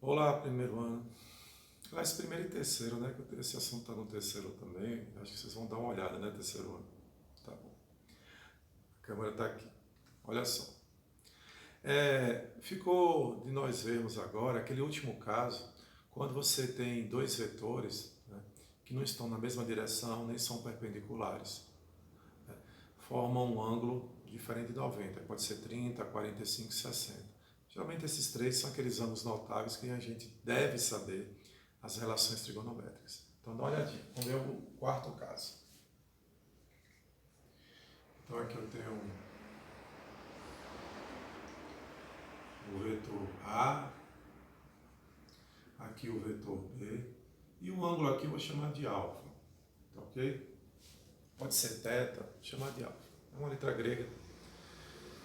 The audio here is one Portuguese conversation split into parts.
Olá, primeiro ano. Aliás, primeiro e terceiro, né? Que esse assunto está no terceiro também. Acho que vocês vão dar uma olhada, né? Terceiro ano. Tá bom. A câmera está aqui. Olha só. Ficou de nós vermos agora aquele último caso, quando você tem dois vetores, né, que não estão na mesma direção nem são perpendiculares. Né, formam um ângulo diferente de 90. Pode ser 30, 45, 60. Geralmente esses três são aqueles ângulos notáveis que a gente deve saber as relações trigonométricas. Então dá uma olhadinha. Vamos ver o quarto caso. Então aqui eu tenho o vetor A, aqui o vetor B, e o ângulo aqui eu vou chamar de alfa, tá ok? Pode ser θ, vou chamar de alfa. É uma letra grega.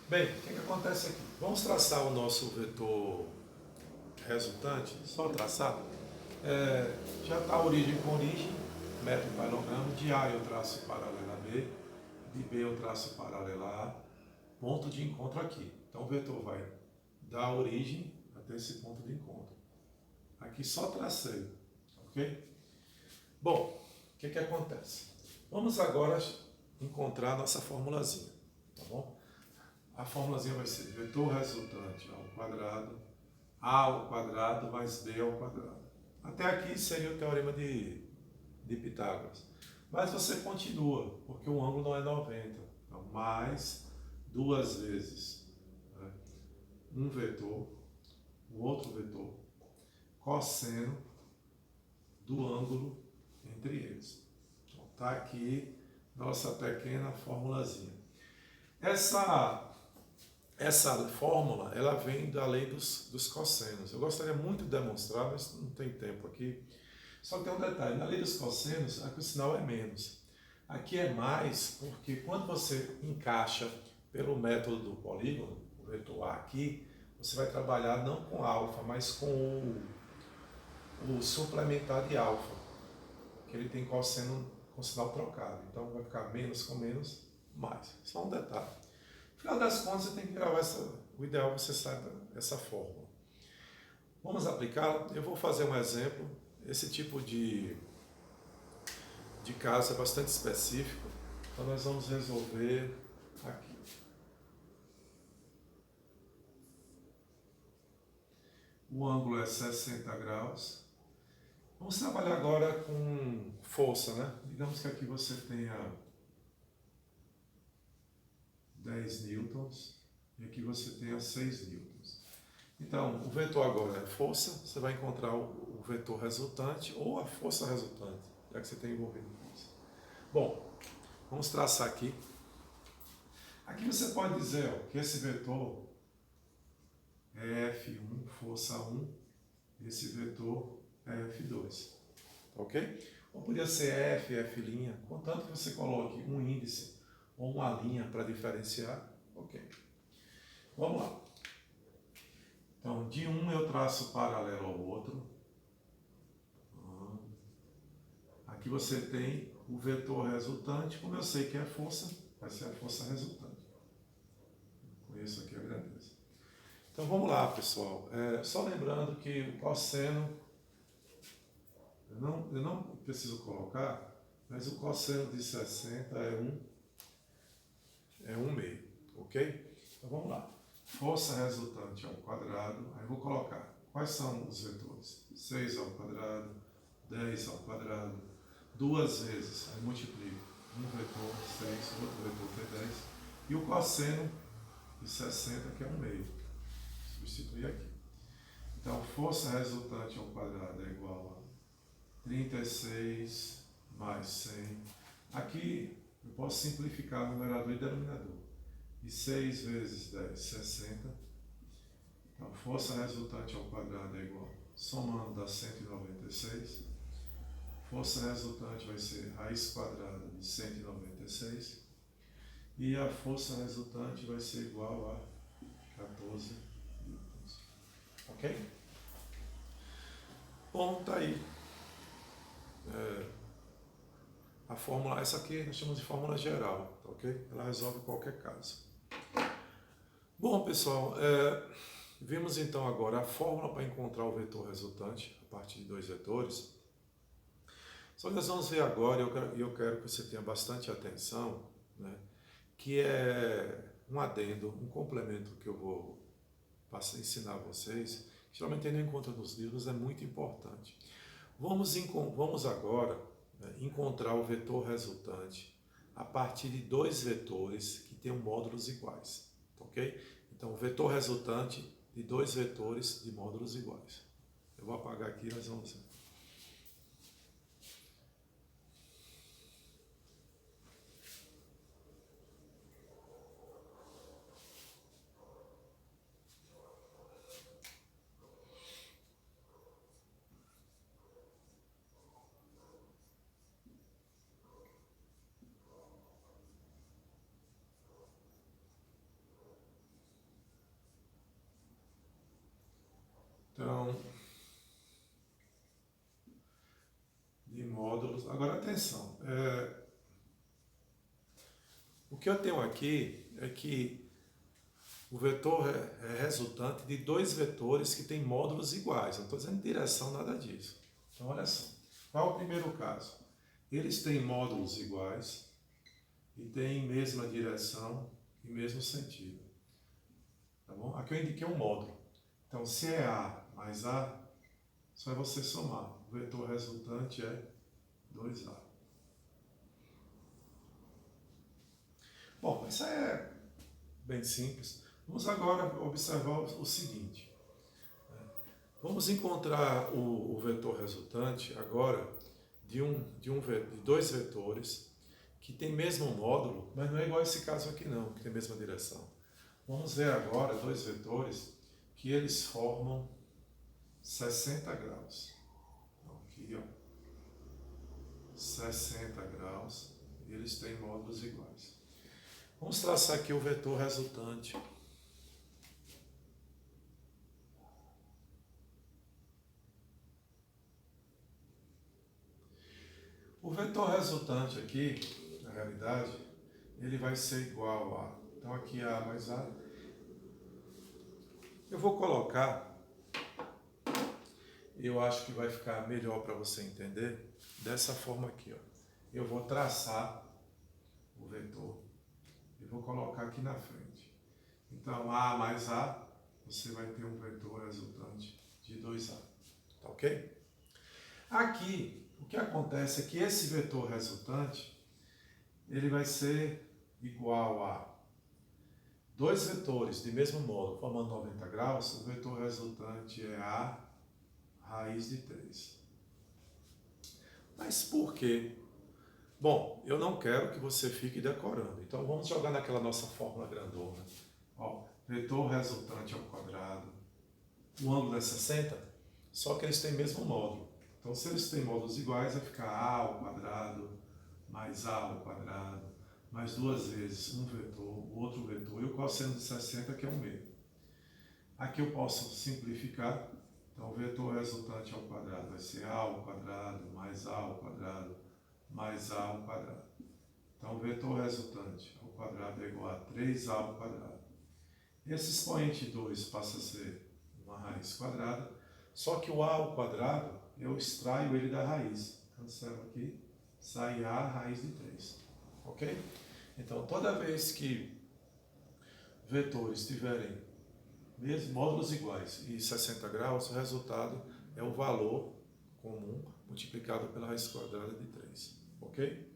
Bem, o que acontece aqui? Vamos traçar o nosso vetor resultante, só traçar. Já está origem com origem, metro e paralelogramo, de A eu traço paralela a B, de B eu traço paralela a A, ponto de encontro aqui. Então o vetor vai da origem até esse ponto de encontro. Aqui só tracei, ok? Bom, o que acontece? Vamos agora encontrar a nossa formulazinha, tá bom? A formulazinha vai ser vetor resultante ao quadrado, A ao quadrado mais B ao quadrado. Até aqui seria o teorema de Pitágoras. Mas você continua, porque o ângulo não é 90. Então, mais duas vezes, né, um vetor, o outro vetor, cosseno do ângulo entre eles. Então, tá aqui nossa pequena formulazinha. Essa fórmula, ela vem da lei dos cossenos. Eu gostaria muito de demonstrar, mas não tem tempo aqui. Só que tem um detalhe, na lei dos cossenos, aqui o sinal é menos. Aqui é mais, porque quando você encaixa pelo método do polígono, o vetor A aqui, você vai trabalhar não com alfa, mas com o suplementar de alfa, que ele tem cosseno com sinal trocado. Então vai ficar menos com menos, mais. Só um detalhe. No final das contas, você tem que gravar o ideal é que você saiba essa fórmula. Vamos aplicá-la? Eu vou fazer um exemplo. Esse tipo de caso é bastante específico, então nós vamos resolver aqui. O ângulo é 60 graus. Vamos trabalhar agora com força, né? Digamos que aqui você tenha 10 newtons e aqui você tenha 6 newtons. Então, o vetor agora é força, você vai encontrar o vetor resultante ou a força resultante, já que você tem envolvido força. Bom, vamos traçar aqui. Aqui você pode dizer que esse vetor é F1, força 1, e esse vetor é F2, ok? Ou podia ser F, F', contanto que você coloque um índice ou uma linha para diferenciar, ok. Vamos lá. Então, de um eu traço paralelo ao outro. Aqui você tem o vetor resultante, como eu sei que é força, vai ser a força resultante. Conheço aqui a grandeza. Então vamos lá, pessoal. Só lembrando que o cosseno, eu não preciso colocar, mas o cosseno de 60 é 1 meio, ok? Então vamos lá. Força resultante ao quadrado, aí eu vou colocar quais são os vetores? 6 ao quadrado, 10 ao quadrado, duas vezes, aí multiplico um vetor 6, outro vetor que é 10, e o cosseno de 60 que é 1 meio. Substituir aqui. Então, força resultante ao quadrado é igual a 36 mais 100. Aqui eu posso simplificar numerador e denominador. E 6 vezes 10, 60. Então, força resultante ao quadrado é igual, somando dá 196. Força resultante vai ser raiz quadrada de 196. E a força resultante vai ser igual a 14 newtons. Ok? Bom, tá aí. A fórmula, essa aqui nós chamamos de fórmula geral, tá ok? Ela resolve qualquer caso. Bom, pessoal, Vimos então agora a fórmula para encontrar o vetor resultante a partir de dois vetores. Só que nós vamos ver agora, e eu quero que você tenha bastante atenção, né, que é um adendo, um complemento que eu vou ensinar a vocês, que geralmente não encontra nos livros, é muito importante. Vamos agora, né, encontrar o vetor resultante a partir de dois vetores que tenham módulos iguais, ok? Então, o vetor resultante de dois vetores de módulos iguais. Eu vou apagar aqui e nós vamos ver. Então, de módulos. Agora, atenção. O que eu tenho aqui é que o vetor é resultante de dois vetores que têm módulos iguais. Eu não estou dizendo direção, nada disso. Então, olha só. Qual é o primeiro caso? Eles têm módulos iguais e têm mesma direção e mesmo sentido. Tá bom? Aqui eu indiquei um módulo. Então, se é A mais A, só é você somar. O vetor resultante é 2A. Bom, isso é bem simples. Vamos agora observar o seguinte. Vamos encontrar o vetor resultante agora de dois vetores que tem mesmo módulo, mas não é igual esse caso aqui não, que tem a mesma direção. Vamos ver agora dois vetores que eles formam 60 graus. Então, aqui, ó, 60 graus, e eles têm módulos iguais. Vamos traçar aqui o vetor resultante. O vetor resultante aqui, na realidade, ele vai ser igual a... Então aqui A mais A. Eu vou colocar, eu acho que vai ficar melhor para você entender, dessa forma aqui, ó. Eu vou traçar o vetor e vou colocar aqui na frente. Então, A mais A, você vai ter um vetor resultante de 2A. Tá ok? Aqui, o que acontece é que esse vetor resultante, ele vai ser igual a dois vetores de mesmo módulo, formando 90 graus. O vetor resultante é A raiz de 3. Mas por quê? Bom, eu não quero que você fique decorando. Então vamos jogar naquela nossa fórmula grandona. Ó, vetor resultante ao quadrado. O ângulo é 60, só que eles têm mesmo módulo. Então se eles têm módulos iguais, vai ficar A ao quadrado mais A ao quadrado, mais duas vezes um vetor, o outro vetor, e o cosseno de 60 que é o meio. Aqui eu posso simplificar. Então o vetor resultante ao quadrado vai ser A ao quadrado mais A ao quadrado mais A ao quadrado. Então, o vetor resultante ao quadrado é igual a 3A ao quadrado. Esse expoente 2 passa a ser uma raiz quadrada, só que o A ao quadrado, eu extraio ele da raiz. Cancelo aqui, sai A raiz de 3. Ok? Então, toda vez que vetores tiverem módulos iguais e 60 graus, o resultado é o valor comum multiplicado pela raiz quadrada de 3, ok?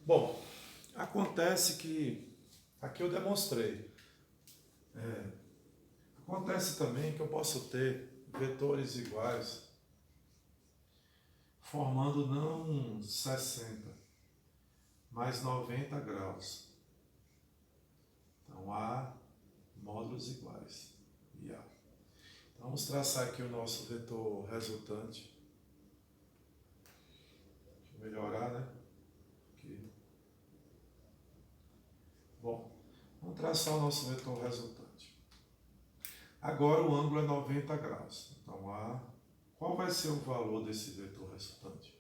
Bom, acontece que, aqui eu demonstrei, acontece também que eu posso ter vetores iguais formando não 60, mas 90 graus. Então, há módulos iguais e A. Então, vamos traçar aqui o nosso vetor resultante. Deixa eu melhorar, né? Aqui. Bom, vamos traçar o nosso vetor resultante. Agora o ângulo é 90 graus. Então, qual vai ser o valor desse vetor resultante?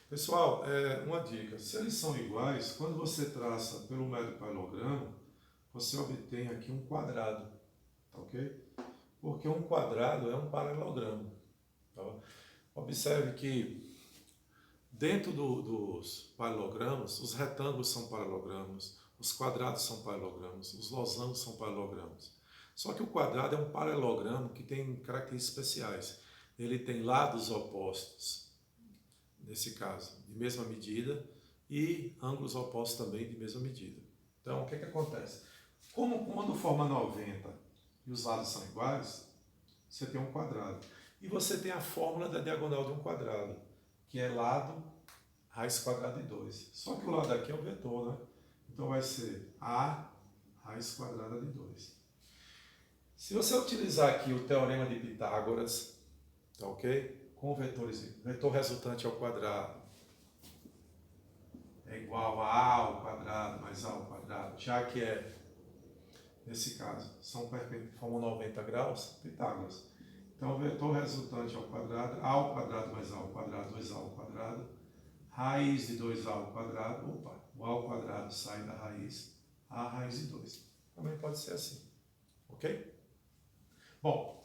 Pessoal, uma dica. Se eles são iguais, quando você traça pelo médio paralelogramo, você obtém aqui um quadrado. tá ok? Porque um quadrado é um paralelogramo. Tá? Observe que dentro dos paralelogramas, os retângulos são paralelogramas, os quadrados são paralelogramas, os losangos são paralelogramas. Só que o quadrado é um paralelogramo que tem características especiais. Ele tem lados opostos, nesse caso, de mesma medida, e ângulos opostos também de mesma medida. Então, o que acontece? Como quando forma 90 e os lados são iguais, você tem um quadrado. E você tem a fórmula da diagonal de um quadrado, que é lado raiz quadrada de 2. Só que o lado aqui é um vetor, né? Então vai ser A raiz quadrada de 2. Se você utilizar aqui o teorema de Pitágoras, tá ok? Com vetores, vetor resultante ao quadrado é igual a A ao quadrado mais A ao quadrado, já que é, nesse caso, formam 90 graus, Pitágoras. Então, o vetor resultante ao quadrado, A ao quadrado mais A ao quadrado, 2A ao quadrado, raiz de 2A ao quadrado, o A ao quadrado sai da raiz, A raiz de 2. Também pode ser assim, ok? Bom,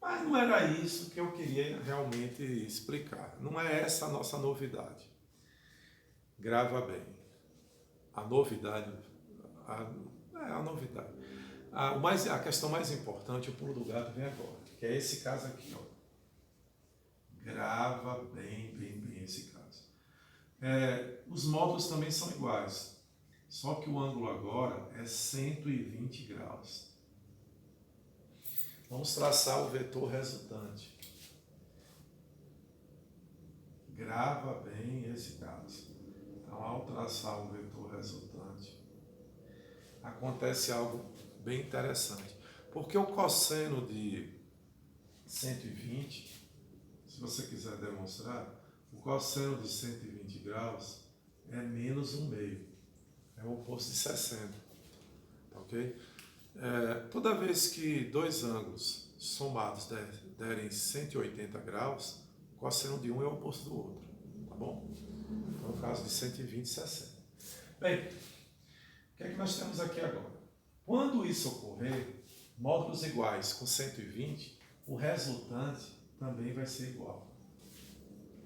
mas não era isso que eu queria realmente explicar. Não é essa a nossa novidade. Grava bem. A novidade, a novidade. A questão mais importante, o pulo do gato vem agora, que é esse caso aqui, ó. Grava bem esse caso. Os módulos também são iguais, só que o ângulo agora é 120 graus. Vamos traçar o vetor resultante. Grava bem esse caso. Então, ao traçar o vetor resultante, acontece algo bem interessante. Porque o cosseno de 120, se você quiser demonstrar, o cosseno de 120 graus é menos 1/2. É o oposto de 60. Tá ok? Toda vez que dois ângulos somados derem 180 graus, o cosseno de um é o oposto do outro. Tá bom? Então, no caso de 120 e 60. Bem, o que é que nós temos aqui agora? Quando isso ocorrer, módulos iguais com 120, o resultante também vai ser igual.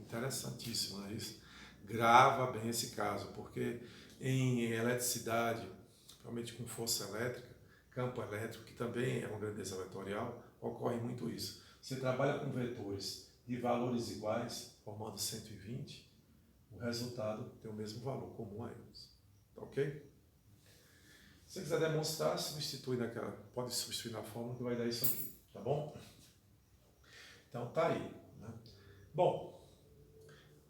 Interessantíssimo, não é isso? Grava bem esse caso, porque em eletricidade, principalmente com força elétrica, campo elétrico, que também é uma grandeza vetorial, ocorre muito isso. Você trabalha com vetores de valores iguais, formando 120, o resultado tem o mesmo valor comum a eles. Tá ok? Se você quiser demonstrar, pode substituir na fórmula que vai dar isso aqui, tá bom? Então tá aí, né? Bom,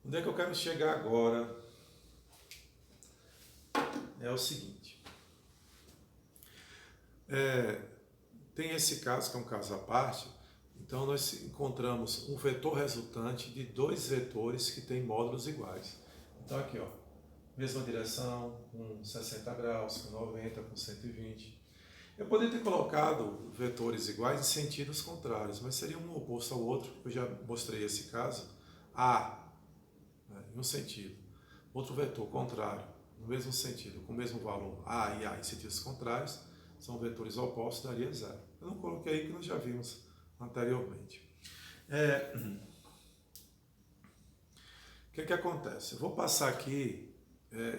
onde é que eu quero chegar agora? É o seguinte. Tem esse caso, que é um caso à parte, então nós encontramos um vetor resultante de dois vetores que têm módulos iguais. Então aqui, ó, mesma direção, com 60 graus, com 90, com 120. Eu poderia ter colocado vetores iguais em sentidos contrários, mas seria um oposto ao outro. Eu já mostrei esse caso. A, né, em um sentido. Outro vetor contrário, no mesmo sentido, com o mesmo valor, A e A em sentidos contrários, são vetores opostos, daria zero. Eu não coloquei aí que nós já vimos anteriormente. O que acontece? Eu vou passar aqui,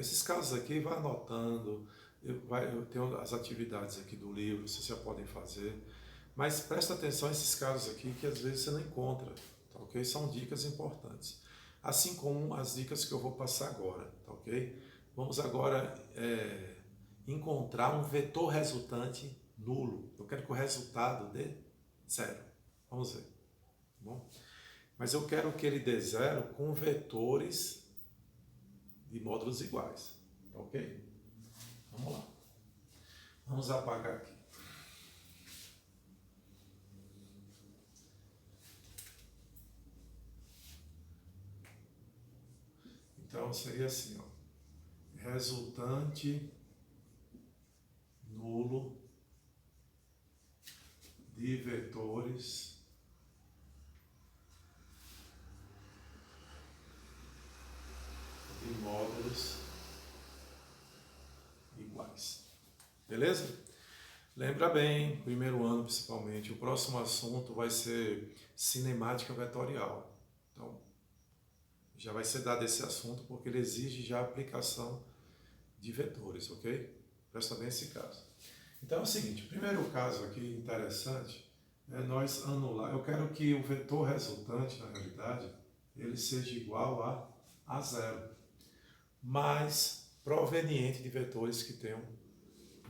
esses casos aqui, vai anotando, eu tenho as atividades aqui do livro, vocês já podem fazer, mas presta atenção a esses casos aqui que às vezes você não encontra, tá ok? São dicas importantes. Assim como as dicas que eu vou passar agora, tá ok? Vamos agora encontrar um vetor resultante nulo. Eu quero que o resultado dê zero. Vamos ver. Tá bom? Mas eu quero que ele dê zero com vetores de módulos iguais. Tá ok? Vamos lá. Vamos apagar aqui. Então seria assim, ó. Resultante nulo de vetores de módulos iguais. Beleza? Lembra bem, primeiro ano principalmente, o próximo assunto vai ser cinemática vetorial. Então, já vai ser dado esse assunto porque ele exige já a aplicação de vetores, ok? Presta bem esse caso. Então é o seguinte, o primeiro caso aqui interessante é nós anular. Eu quero que o vetor resultante, na realidade, ele seja igual a zero, mas proveniente de vetores que tenham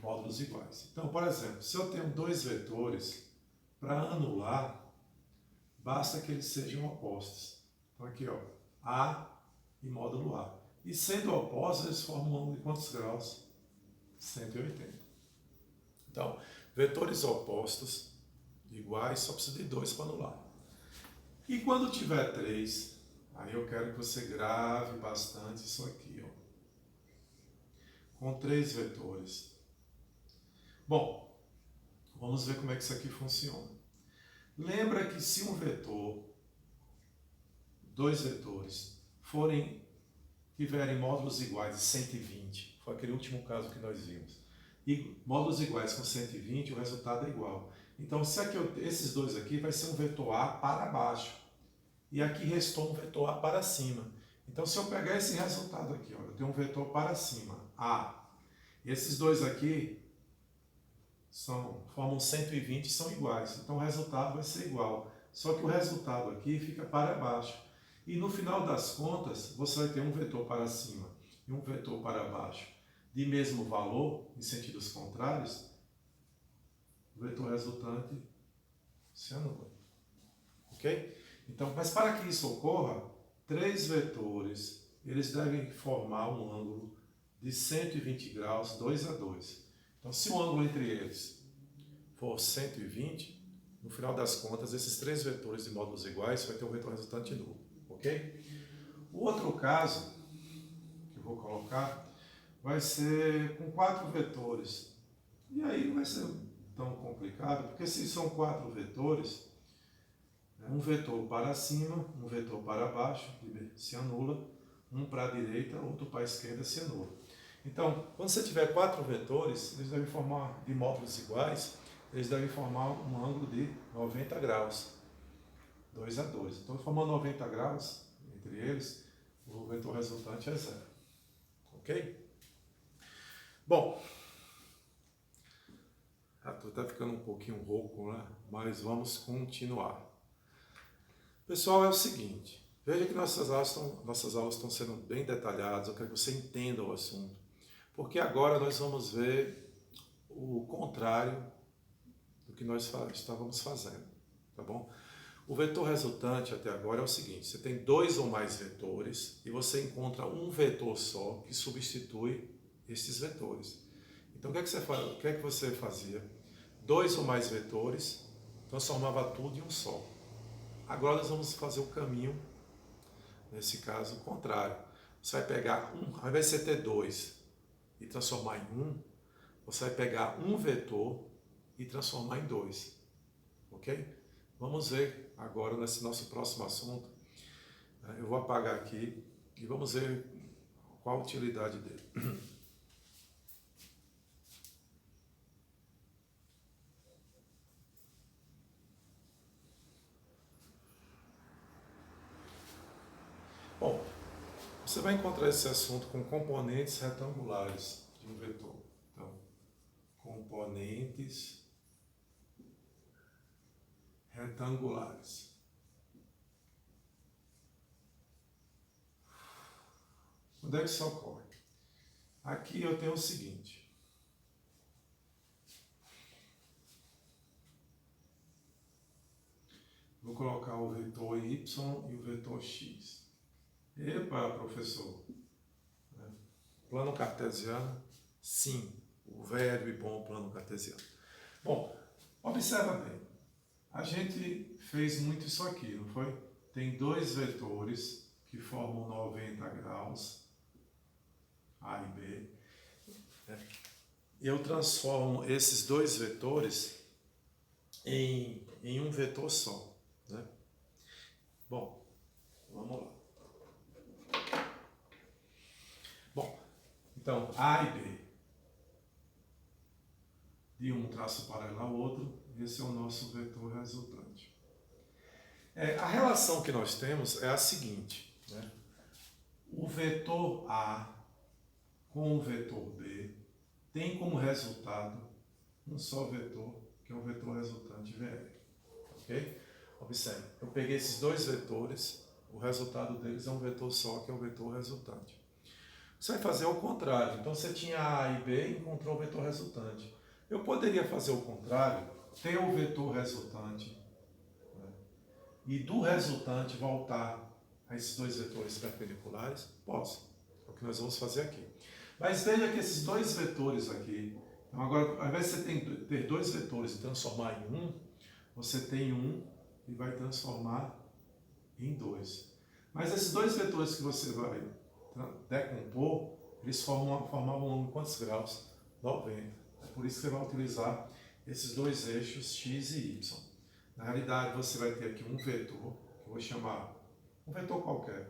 módulos iguais. Então, por exemplo, se eu tenho dois vetores, para anular, basta que eles sejam opostos. Então aqui, ó, A e módulo A. E sendo opostos, eles formam um ângulo de quantos graus? 180. Então, vetores opostos iguais, só precisa de dois para anular. E quando tiver três, aí eu quero que você grave bastante isso aqui, ó, com três vetores. Bom, vamos ver como é que isso aqui funciona. Lembra que se um vetor, dois vetores, tiverem módulos iguais de 120, foi aquele último caso que nós vimos, e módulos iguais com 120, o resultado é igual. Então, se aqui esses dois aqui vai ser um vetor A para baixo, e aqui restou um vetor A para cima. Então, se eu pegar esse resultado aqui, ó, eu tenho um vetor para cima, A. Esses dois aqui formam 120 e são iguais. Então, o resultado vai ser igual. Só que o resultado aqui fica para baixo. E no final das contas, você vai ter um vetor para cima e um vetor para baixo de mesmo valor, em sentidos contrários, o vetor resultante se anula. Ok? Então, mas para que isso ocorra, três vetores, eles devem formar um ângulo de 120 graus, 2 a 2. Então, se o ângulo entre eles for 120, no final das contas, esses três vetores de módulos iguais vai ter um vetor resultante nulo. Ok? O outro caso que eu vou colocar vai ser com quatro vetores. E aí não vai ser tão complicado, porque se são quatro vetores, um vetor para cima, um vetor para baixo, se anula, um para a direita, outro para a esquerda, se anula. Então, quando você tiver quatro vetores, eles devem formar de módulos iguais, eles devem formar um ângulo de 90 graus, 2 a 2. Então, formando 90 graus entre eles, o vetor resultante é zero. Ok? Bom, estou até ficando um pouquinho rouco, né? Mas vamos continuar. Pessoal, é o seguinte, veja que nossas aulas estão sendo bem detalhadas, eu quero que você entenda o assunto, porque agora nós vamos ver o contrário do que nós estávamos fazendo, tá bom? O vetor resultante até agora é o seguinte, você tem dois ou mais vetores e você encontra um vetor só que substitui esses vetores. Então, o que é que você fazia? Dois ou mais vetores, transformava tudo em um só. Agora nós vamos fazer o caminho, nesse caso, contrário. Você vai pegar ao invés de você ter dois e transformar em um, você vai pegar um vetor e transformar em dois. Ok? Vamos ver agora nesse nosso próximo assunto. Eu vou apagar aqui e vamos ver qual a utilidade dele. Bom, você vai encontrar esse assunto com componentes retangulares de um vetor. Então, componentes retangulares. Onde é que isso ocorre? Aqui eu tenho o seguinte. Vou colocar o vetor y e o vetor x. Epa, professor. Plano cartesiano? Sim, o velho e bom plano cartesiano. Bom, observa bem. A gente fez muito isso aqui, não foi? Tem dois vetores que formam 90 graus, A e B. Eu transformo esses dois vetores em um vetor só. Né? Bom, vamos lá. Bom, então A e B. de um traço paralelo ao outro, esse é o nosso vetor resultante. A relação que nós temos é a seguinte, né? O vetor A com o vetor B tem como resultado um só vetor, que é o vetor resultante VR. Ok? Observe, eu peguei esses dois vetores, o resultado deles é um vetor só, que é o vetor resultante. Você vai fazer o contrário. Então você tinha A e B e encontrou o vetor resultante. Eu poderia fazer o contrário, ter o vetor resultante, né, e do resultante voltar a esses dois vetores perpendiculares? Posso. É o que nós vamos fazer aqui. Mas veja que esses dois vetores aqui, então agora, ao invés de você ter dois vetores e transformar em um, você tem um e vai transformar em dois. Mas esses dois vetores que você vai decompor, eles formavam um ângulo quantos graus? 90. É por isso que você vai utilizar esses dois eixos x e y. Na realidade, você vai ter aqui um vetor, que eu vou chamar um vetor qualquer.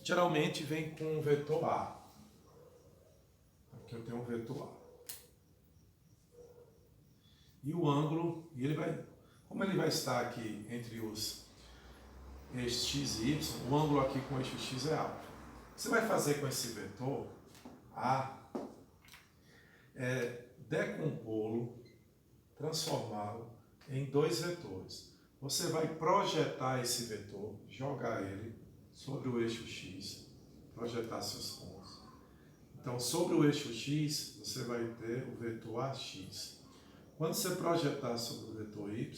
Geralmente vem com um vetor A. Aqui eu tenho um vetor A. E o ângulo, como ele vai estar aqui entre os eixos x e y, o ângulo aqui com o eixo x é alfa. O que você vai fazer com esse vetor A é decompô-lo, transformá-lo em dois vetores. Você vai projetar esse vetor, jogar ele sobre o eixo x, projetar seus pontos. Então, sobre o eixo x, você vai ter o vetor AX. Quando você projetar sobre o vetor y,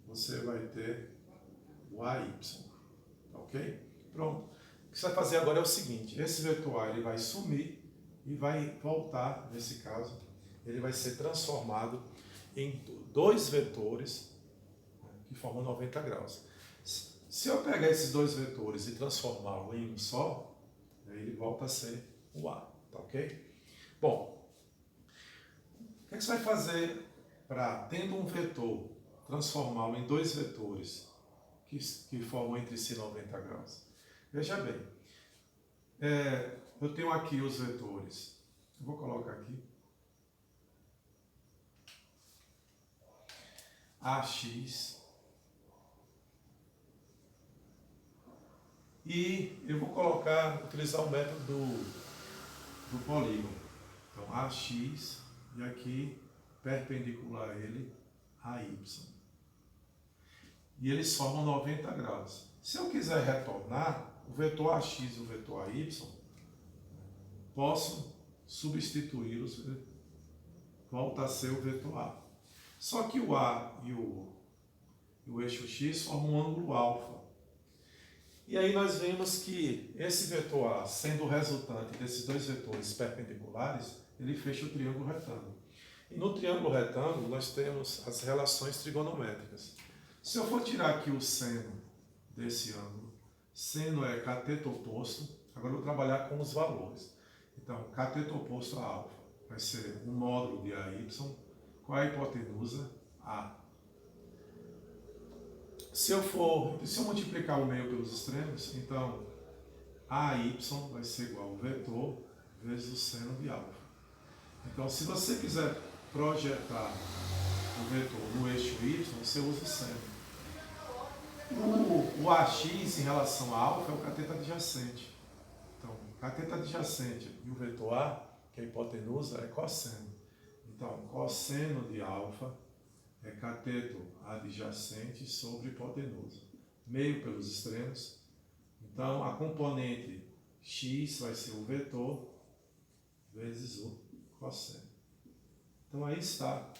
você vai ter o AY. Ok? Pronto. O que você vai fazer agora é o seguinte, esse vetor A ele vai sumir e vai voltar, nesse caso, ele vai ser transformado em dois vetores que formam 90 graus. Se eu pegar esses dois vetores e transformá-lo em um só, ele volta a ser o A, tá ok? Bom, o que você vai fazer para, tendo um vetor, transformá-lo em dois vetores que formam entre si 90 graus? Veja bem, eu tenho aqui os vetores, eu vou colocar aqui, AX, e eu vou utilizar o método do polígono. Então, AX, e aqui, perpendicular a ele, AY. E eles formam 90 graus. Se eu quiser retornar, o vetor AX e o vetor AY, posso substituí-los, volta a ser o vetor A. Só que o A e o eixo X formam um ângulo alfa. E aí nós vemos que esse vetor A, sendo o resultante desses dois vetores perpendiculares, ele fecha o triângulo retângulo. E no triângulo retângulo nós temos as relações trigonométricas. Se eu for tirar aqui o seno desse ângulo, seno é cateto oposto, agora eu vou trabalhar com os valores. Então, cateto oposto a alfa vai ser o módulo de AY, com a hipotenusa A. Se eu multiplicar o meio pelos extremos, então AY vai ser igual ao vetor vezes o seno de alfa. Então, se você quiser projetar o vetor no eixo Y, você usa o seno. O AX em relação a alfa é o cateto adjacente. Então, cateto adjacente e o vetor A, que é a hipotenusa, é cosseno. Então, cosseno de alfa é cateto adjacente sobre hipotenusa. Meio pelos extremos. Então, a componente x vai ser o vetor vezes o cosseno. Então, aí está.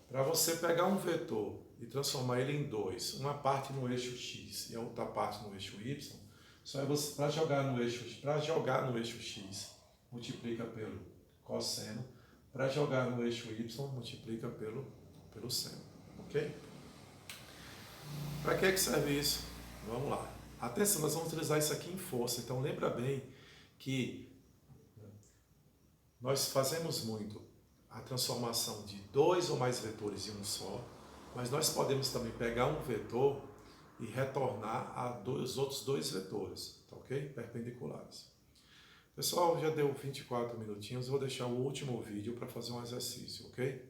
Para você pegar um vetor e transformar ele em dois, uma parte no eixo x e a outra parte no eixo y, só é você, para jogar no eixo x, multiplica pelo cosseno, para jogar no eixo y, multiplica pelo seno, ok? Para que serve isso? Vamos lá. Atenção, nós vamos utilizar isso aqui em força, então lembra bem que nós fazemos muito a transformação de dois ou mais vetores em um só, mas nós podemos também pegar um vetor e retornar a os outros dois vetores, tá ok? Perpendiculares. Pessoal, já deu 24 minutinhos, vou deixar o último vídeo para fazer um exercício, ok?